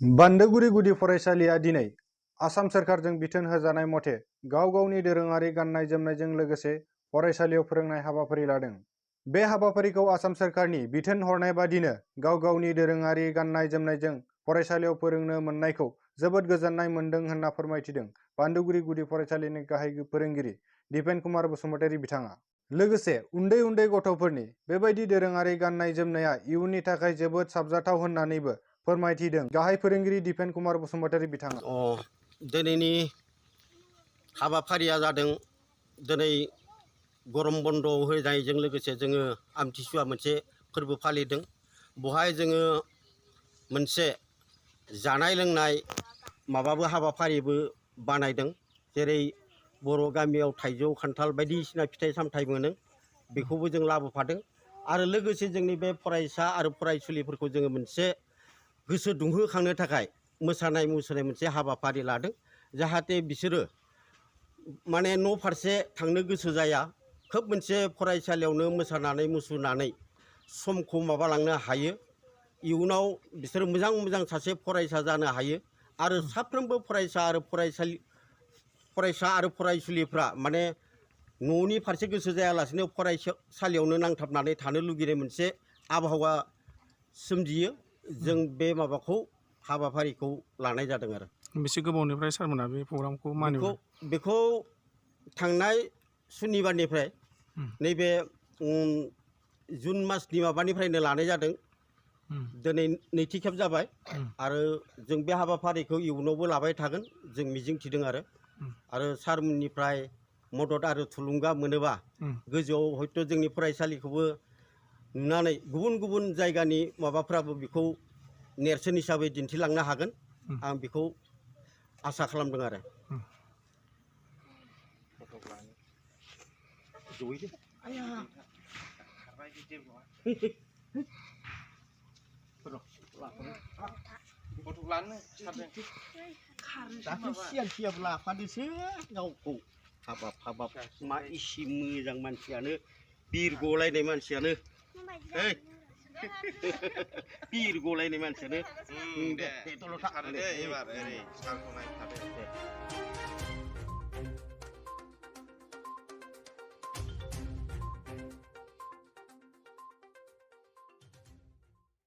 बान्दोगुरि गुदि फरायसालिया दिनै आसाम सोरखारजों बिथोन होजानाय मथे गाव गावनि दोरोङारि गाननाय जोमनायजों लोगोसे फरायसालियाव फोरोंनाय हाबाफारि लादों। बे हाबाफारिखौ आसाम सोरखारनि बिथोन हरनाय बादिनो गाव गावनि दोरोङारि गाननाय जोमनायजों फरायसालियाव फोरोंनो मोननायखौ जोबोद गोजोननाय मोन्दों होनना फोरमायथिदों बान्दोगुरि गुदि फरायसालिनि गाहाय फोरोंगिरि दिपेन कुमार बसुमतारी बिथाङा। लोगोसे उन्दै उन्दै गथ'फोरनि बेबायदि दोरोङारि गाननाय जोमनाया इयुननि थाखाय जोबोद साबजाथाव होननानैबो फोरमायथिदों गाहाय फोरोंगिरि दिपेन कुमार बसुमतारी बिथाङा। दिनैनि हाबाफारिया जादों दिनै गरम बन्द होनायजों लोगोसे जोङो आमथिसुवा मोनसे फोरबो फालिदों। बहाय जोङो मोनसे जानाय लोंनाय माबाबो हाबाफारिबो बानायदों। जेरै बर' गामियाव थाइजौ खान्थाल बायदिसिना फिथाइ सामथाइ मोनो, बेखौबो जों लाबोफादों। आरो लोगोसे जोंनि बे फरायसा आरो फरायसुलिफोरखौ जोङो मोनसे गोसो दुंहोखांनो थाखाय मोसानाय मुसुरनाय मोनसे हाबाफारि लादों, जाहाथे बिसोरो माने न' फारसे थांनो गोसो जाया, खोब मोनसे फरायसालियावनो मोसानानै मुसुरनानै समखौ माबालांनो हायो, इयुनाव बिसोरो मोजां मोजां सासे फरायसा जानो हायो। आरो साफ्रोमबो फरायसा आरो फरायसुलिफ्रा माने न'नि फारसे गोसो जायालासिनो फरायसालियावनो नांथाबनानै थानो लुगैनाय मोनसे आबहावा सोमजियो। जों बे माबाखौ हाबाफारिखौ लानाय जादों आरो। बेसे गोबावनिफ्राय सारमोना बे प्रग्रामखौ मानियो? बेखौ थांनाय सुनिबारनिफ्राय नैबे जुन मासनि माबानिफ्रायनो लानाय जादों। दिनै नैथि खेब जाबाय आरो जों बे हाबाफारिखौ इयुनावबो लाबाय थागोन जों मिजिंथिदों आरो सारमोननिफ्राय मदद आरो थुलुंगा मोनोबा गोजौआव हयथ' जोंनि फरायसालिखौबो नुनानै गुबुन गुबुन जायगानि माबाफ्राबो बेखौ नेरसोन हिसाबै दिन्थिलांनो हागोन, आं बेखौ आसा खालामदों आरो। लाफादोसो गावखौ हाबाब मा इसे मोजां मानसियानो, बिर गलायनाय मानसियानो, बिर गलायनाय मानसियानो। दे